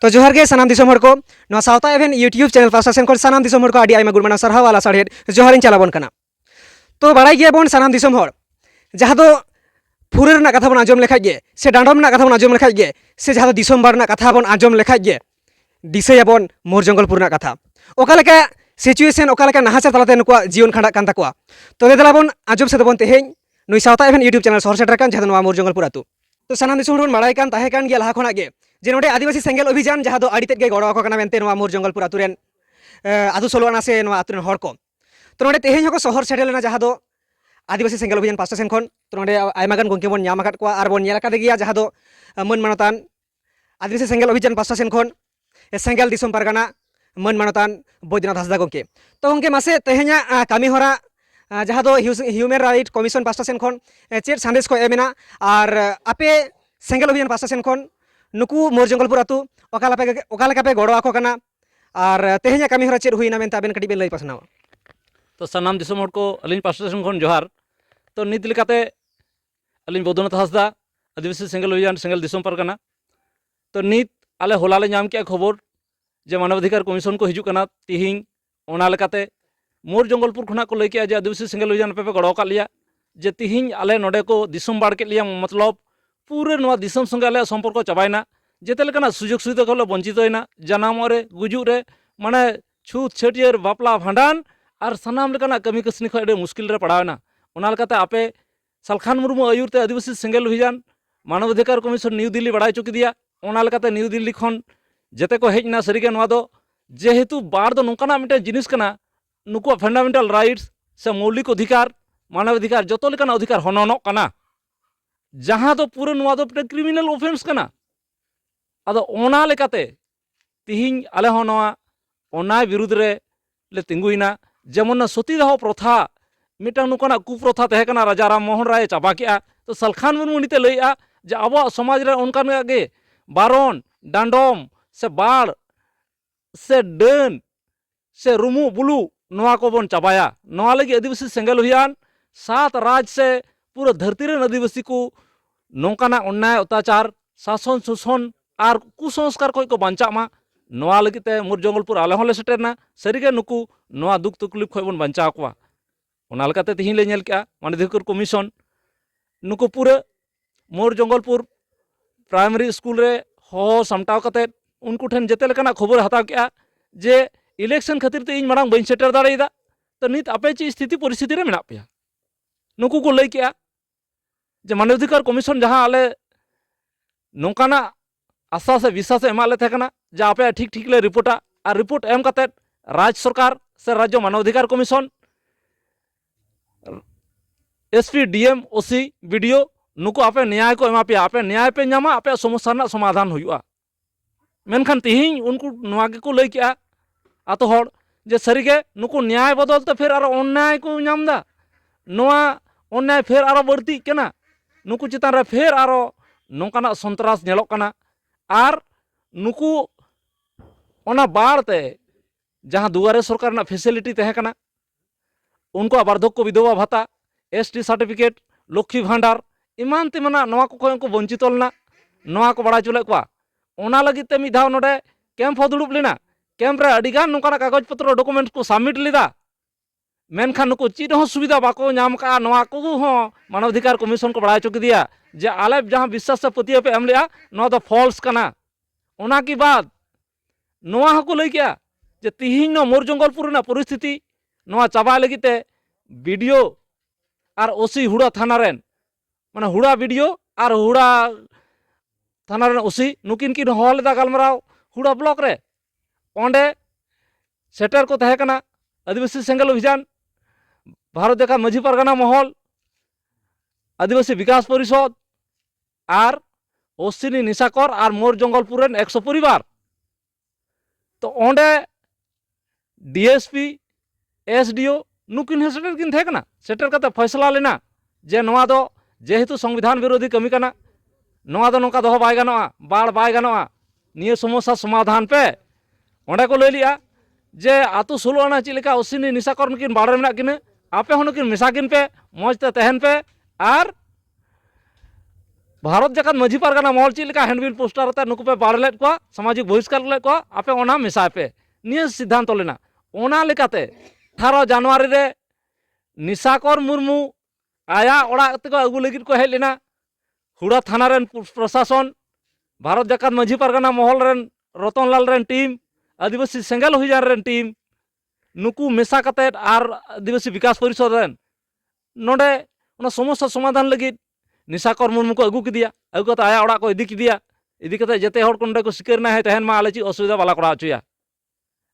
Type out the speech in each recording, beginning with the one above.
तो जोहार गे सानाम दिसोम हर को नवा सावता एवेन यूट्यूब चैनल पास्टा सेन खन सानाम दिसोम हर को आडी आयमा गुणमाना सरहाव वाला साढ़ेड जोहारिन चलाबन कना। तो बाड़ाई गया बन सानाम दिसोम हर जहाँ दो फुरे रना कथा बन आजम लेखाय गे से डांडम रना कथा बन आजम लेखाय गे से जहाँ दिसोम बार रना कथा बन आजम लेखाय गे दिसैयाबन मोर जंगलपुर रना कथा ओकालेका सिचुएशन ओकालेका नाहाचार तलाते नुकुआ जीवन खांडा कान ताकुआ। तो देलाबन आजम से दबन तेहेñ नुई सावता एवेन यूट्यूब चैनल सहर सेटर कान जहाँ नवा मोर जंगलपुर आतु। तो सानाम दिसोम हर बाड़ाय कान ताहे कान गे लाहा खना गे जे नोडे आदिवासी सेंगेल अभियान जहाँ आड़ी तेज गड़ो आको कना मेनते नवा मोर जंगलपुर आतुरेन आदु सोलोआना से नवा आतुरेन हर को। तो नोडे तेहेñ हको सहर सेटर लेना जहाँ दो आदिवासी सेंगेल अभियान पास्टा सेन खन। तो नोडे आयमागान गोंके बन ᱧᱟᱢ आकाद कोआ आर बन ᱧᱮᱞ आकादे गिया जहाँ दो मन मानतान आदिवासी सेंगेल अभियान पास्टा सेन खन सेंगेल दिसोम पारगाना मन मानतान बैद्यनाथ हांसदा गोंके। तो गोंके मासे तेहेña कामी हरा जहाँ दो ह्यूमन राइट कमिशन पास्टा सेन खन चेड संदेश को एमेना और आपे सेंगेल अभियान पास्टा सेन खन नुकु मोर जंगलपुर आतु ओकालेका पे गड़ो आको कना और तेहेña कामी हरा चेड हुईना मेनते आबेन कटी बेन लई पासनावा। तो सानाम दिसोम हर को अलिन पास्टा सेन खन जोहार। तो नित लेकाते अलिन बैद्यनाथ हांसदा आदिवासी सेंगेल अभियान सेंगेल दिसोम पारगाना। तो नित आले होलाले ᱧᱟᱢ के खबर जे मानवाधिकार कमिशन को हिजू कना तिहिñ ओना लेकाते मोर जंगलपुर खना को लई के जे आदिवासी सेंगेल अभियान पे गड़ो का लिया जे तिहिñ आले नोडे को दिसोम बाड़ के लिया मतलब पूरे नवा दिसोम संगे आले सम्पर्क चाबायना जेते लेकाना सुजोग सुविधा को वंचित होइना जनाम रे गुजुग रे माने छूत छेटियर बापला भांडान और सानाम लेकाना कमी कसनी खो अडे मुश्किल रे पड़ावना। ओना लेकाते आपे सालखान मुर्मू आयुरते आदिवासी सेंगेल अभियान मानवाधिकार कमिशन न्यू दिल्ली बड़ाई चुकी दिया। ओना लेकाते न्यू दिल्ली खन जेते को हेजना सरीगे नवा दो जेहेतु बाड़ दो नोंकाना मिटे जिनिस कना नुकुआ फंडामेंटल राइट्स से मौलिक अधिकार मानवाधिकार जतो लेकाना अधिकार हननोक कना जहाँ दो पूरे नवा दो क्रिमिनल ऑफेंस कना। आदो ओना लेकाते तिहिñ आले हो नवा ओना विरुद्ध रे ले तिंगुइना जेमन सतीदाह प्रथा मिटांग नुकाना कुप्रथा तहे कना राजा राम मोहन राय चाबा केआ। तो सालखान मुर्मू निते लईआ जे आबो समाज रे ओनकान गे बारन डांडम से बाड़ से डन से रुमु बुलू नवा को बन चाबाया। नवा लगी आदिवासी सेंगेल अभियान 7 राज से पूरा धरती रे आदिवासी को नौकाना अन्याय अत्याचार शासन शोषण और कुसंस्कार को बांचा मा नवा लगी ते मोर जंगलपुर आले होले सेटेरना सरीगे नुकु नवा दुख तकलीफ खो बन बांचा कोआ। ओना लेकाते तिहिñ ले नेल केआ मानवाधिकार कमिशन नुकु पूरे मोर जंगलपुर प्राइमरी स्कूल रे हो सामटाव कते उनको ठेन जेते लेकाना खबर हताव केआ जे इलेक्शन खातिर ते इन मांग बन सेटर दाड़ेदा। तो नित आपे ची स्थिति परिस्थिति रे मेना पेया नुकु को लई केआ जे मानवाधिकार कमिशन जहाँ आले नौकाना आशा से विश्वास एमाले थे कना जे आपे ठीक ठीक ले रिपोर्टा और रिपोर्ट एम कते राज्य सरकार से राज्य मानवाधिकार कमिशन एसपी डीएम ओसी वीडियो नुकु आपे न्याय को एमा पे आपे न्याय पे नामा आपे समस्या ना समाधान हुआ। मेनखान तिहिñ उनको नवा के को लई केआ आतो हड़ जे सरीगे नुकु न्याय बदल तो फिर आरो अन्याय को नामदा नवा अन्याय फिर आरो बढ़ती केना नुकु चितान रे फिर आरो नौकाना सन्त्रास नेलोक कना और नुकु ओना बाड़ते जहाँ दुआरे सरकार ना फैसिलिटी तहे कना उनको वार्धक्य विधवा भाता एसटी सर्टिफिकेट लक्ष्मी भांडार इमान तेमना नवा को उनको वंचित लेना नवा को बड़ा चुले कोआ। ओना लगी ते मिद धाव नोडे कैम्प हो दुड़ुब लेना कैम्प रे अडिगान नौकाना कागज पत्र डॉक्यूमेंट को सबमिट लेदा मेनखान नुकु चीज हो सुविधा बाको नाम का नवा को हो मानवाधिकार कमिशन को बड़ा चुकी दिया जे आले जहाँ विश्वास से पतिया पे एम लिया नवा दो फॉल्स कना। ओना की बाद नवा हको लई केआ जे तिहिñ नो मोर जंगलपुर ना परिस्थिति नवा चाबा लगिते वीडियो और ओसी हुड़ा थाना रेन माने हुड़ा वीडियो और हुड़ा थाना रेन ओसी नुकिन किन हॉलेदा गालमराव हुड़ा ब्लॉक रे ओंडे सेटर को तहे कना आदिवासी सेंगेल अभियान भारत देखा माझी पारगाना महल आदिवासी विकास परिषद और ओसिनी निशाकर और मोर जंगलपुर 100 परिवार। तो ओंडे डीएसपी एसडीओ नुकिन सेटर किन थे कना सेटर कते फैसला लेना जे नवा दो जेहेतु संविधान विरोधी कमी कना नवा दो नोका दो बाय गानोआ बाड़ बाय गानोआ निये समस्या समाधान पे ओंडे को लई लिया जे आतु सोलोआना चिलेका ओसिनी निशाकर नुकिन बाड़े मेना किने आपे होनुकिन मिसा किन पे मौजते तहन पे और भारत जाकात माझी पारगाना महल चेक लेका हैंडबिल पोस्टर आते नुकु पे बाड़ लेद को सामाजिक बहिष्कार लेद को आपे ओना मेसाय पे निये सिद्धांत लेना ओना लेकाते 18 जनवरी रे निशाकर मुर्मू आया ओड़ा ते को अगु लगित को हेज लेना हुड़ा थाना रेन प्रशासन भारत जाकात माझी पारगाना महल रेन रतनलाल रेन टीम आदिवासी सेंगल हुइजार रेन टीम नुकु मेसा काते आर आदिवासी विकास परिषद रेन नोडे ओना समस्या समाधान लगित निशाकर मुर्मू को अगू किदिया अगू कते आया ओड़ा को इदी किदिया इदी कते जते हर कोंडे को सिकर ना है तहन मा आले ची असुविधा बाला करा चुया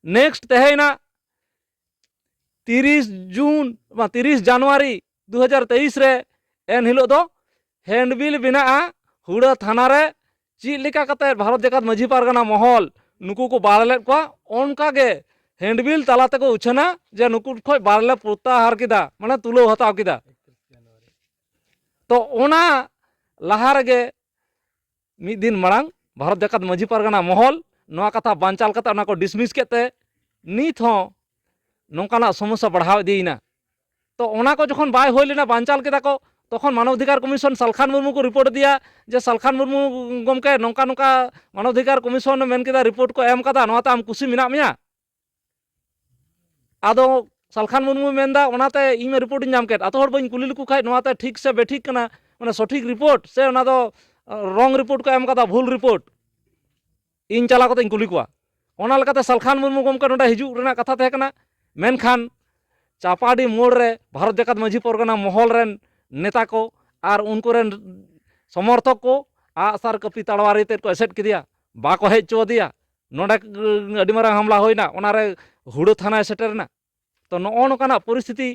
नेक्स्ट तहेना 30 जनवरी 2023 रे एन हिलो दो हैंडबिल बिना हुड़ा थाना रे ची लेका कते भारत जाकात माझी पारगाना महल नुकु को बाड़लेद को ओनका गे हैंडबिल तालाते को उछना जे नुकु खय बाड़ले प्रत्याहार किदा माने तुलो हताव किदा तो ओना लहा रेगे मिद दिन मांग भारत जाकात माझी पारगाना महल नोआ कथा बांचाल कते ओना को डिसमिस केते नित हो नोंकाना समस्या बढ़ाव इदीना तो ओना को जखन बाय होय लेना बांचाल केदा को तखन मानवाधिकार कमिशन सालखान मुर्मू को रिपोर्ट दिया जे सालखान मुर्मू गमके नोंका नोंका मानवाधिकार कमिशन मेन केदा रिपोर्ट को एम कदा नोआते आम कुसी मेना मिया आदो सालखान मुर्मू मेनदा ओनाते इमे रिपोर्ट नाम केट आतो हर बइन कुली लुकु खाय नोआते ठीक से बेठिक कना माने सठिक रिपोर्ट से ओना दो रंग रिपोर्ट को एम कदा भूल रिपोर्ट इन चला कते कुली कोआ ओना लेकाते सालखान मुर्मू गमके नोडा हिजु रेना कथा तहे कना मेनखान चापाडी मोड़ रे भारत जाकात माझी पारगाना महल रेन नेता को और उनको रेन समर्थक को आसार कपी तड़वारी ते को एसेट किदिया बाको हेज चो दिया नोडे अडी मारांग हमला होइना ओनारे हुड़ो थाना सेटरना तो नोओ नोकाना परिस्थिति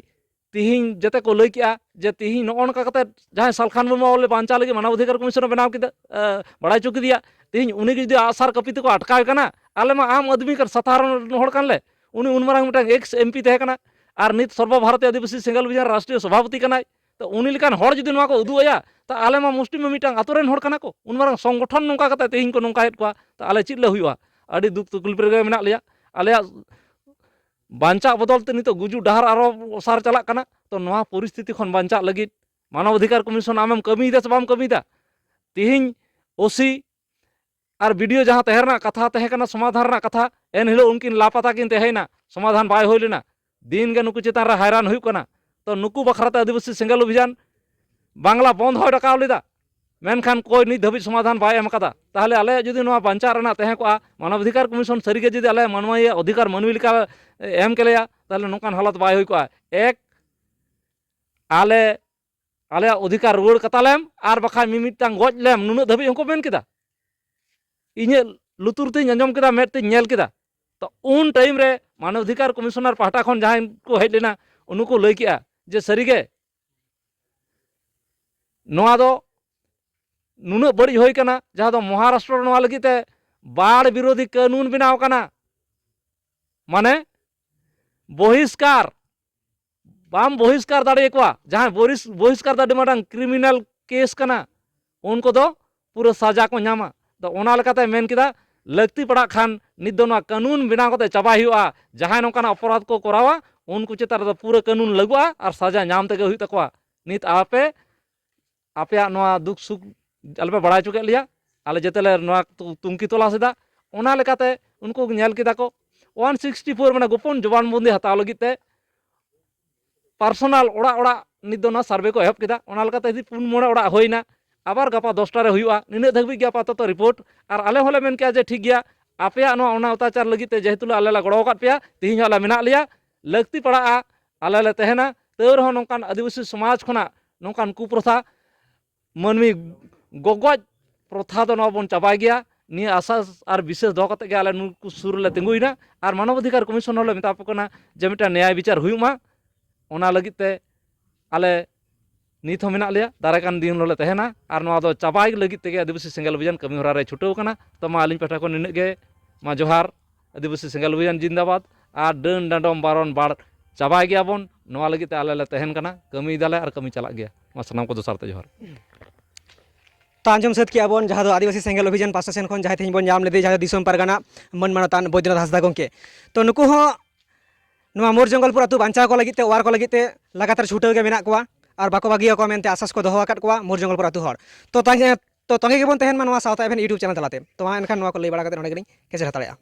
तिहिन जते को लई किया जे तिहिन नोओ नोका कते जहां सालखान मुर्मू ले बांचा लगे मानवाधिकार कमिशन बनाव किदा बड़ाई चुकी दिया तिहिन उनी जुदी आसार कपी ते को अटकाय कना आले मा आम आदमी कर साधारण हड़ कान ले उनी उन मारांग मिटांग एक्स एमपी तहे कना और नित सर्वभारतीय आदिवासी सेंगल विजार राष्ट्रीय सभापति कनाय तो उनी लेकान हड़ जुदी नोआ को उदु आया तो आले मा मुष्टि में मिटांग आतोरेन हड़ कना को उन मारांग संगठन नोका कते तिहिन को नोका हेद को तो आले चित ले हुआ अडी दुख तकलीफ रे मेना लिया आले बांचा बदलते नितो गुजु डहार आरो सार चला कना तो नोआ परिस्थिति खन बांचा लगित मानवाधिकार कमिशन आमेम कमी दे से बाम कमी दा तिहिन ओसी और वीडियो जहाँ तहरना कथा तहे कना समाधान कथा एन हिलो उनकिन लापता किन तहेना समाधान बाय होय लेना दिन गे नुकु चितान रे हैरान हुई कना तो नुकु बखराते आदिवासी सेंगल अभियान बांग्ला बंद हो डकाव लेदा मेनखान कोई नित धाबी समाधान बाय एम कदा ताहले आले जुदी नोआ बांचा रेना तहे को मानवाधिकार कमिशन सरीगे जुदी आले मानवाई अधिकार मानवी लेका एम केलेया ताहले नोकान हालत बाय हुई को एक आले आले अधिकार रुवाड़ कतालेम आर बखा मिमिटांग गज लेम नुना धाबी उनको मेन केदा इnye लुतुर ते अंजम केदा मेट ते नेल केदा तो उन टाइम रे मानवाधिकार कमिशनर पाहटा खन जहां को हेज लेना उनको लई किया जे सरीगे नोआ दो नुना बड़ी होई कना जहां दो महाराष्ट्र नोआ लगी ते बाढ़ विरोधी कानून बनाव कना माने बहिष्कार बाम बहिष्कार दाड़े को जहां बहिष्कार दाड़े माटांग क्रिमिनल केस कना उनको दो पूरा सजा को नामा तो ओना लेकाते मेन किदा लगती पड़ा खान नित दो नोआ कानून बनाव कते चाबा हुआ जहां नोकाना अपराध को करावा उनको चेतान दो पूरा कानून लगुआ और सजा नाम तेगे हुई तकवा नित आपे आपे नोआ दुख सुख आलपे बड़ा चुके लिया आले जेतेले नोआ तुंकी तलाश दा ओना लेकाते उनको नेल किदा को 164 माने गोपन जबानबंदी हताव लगिते पार्सोनल ओड़ा ओड़ा नित दो नोआ सर्वे को एहब किदा ओना लेकाते यदि 4 ओड़ा होइना आबार गपा 10टा रे हुआ निने धाबी गया पातो रिपोर्ट और आले होले मेन किया जे ठीक गया आपे नोआ ओना अत्याचार लगिते जेहेतु आले ला गड़ो काट पेया तिहिन आले मेना लिया लगती पड़ा आले ले तहेना तौ रहो नोकान आदिवासी समाज खना नोकान कुप्रथा मानवी गगज प्रथा दो नोआ बन चाबा गया नि आशा और विशेष दो कते आले नुकु सुर ले तिंगुइना और मानवाधिकार कमिशन होले मेता पकना जे मिटा न्याय विचार हुयुमा ओना लगिते आले नित हो मेना लिया दाराकान दिन होले तहेना और नोआ दो चाबाई लगित तेगे आदिवासी सेंगल अभियान कमी होरा रे छुटो कना तो मा आलिन पाठा को निने गे मा जोहार आदिवासी सेंगल अभियान जिंदाबाद और डन डांडम बारन बाड़ चाबा गया बन नोआ लगित आले ले तहेन कना कमी दाले और कमी चला गया मा सनाम को दोसार ते जोहार तो आंजम सद किया बन जहाँ आदिवासी सेंगल अभियान पासा सेन खन जहाँ तेज बन नाम लेदे जहाँ दिसम पारगाना मन मानतान बैद्यनाथ हांसदा गंके तो नुकु हो मोर जंगलपुर आतु बांचा को लगिते वार को लगिते लगातार छुटाव के मेना कोआ और बाको बागियाको मेनते आसास को दोहो आकाद कोवा मोर जंगलपुर आतु हर तो तंगे गेबोन तहन मा नोवा सावता एभेन यूट्यूब चैनल तलाते तो मा एनखान नोवा को लई बाड़ा काते नोडे गेलिं केचर हताड़ेआ।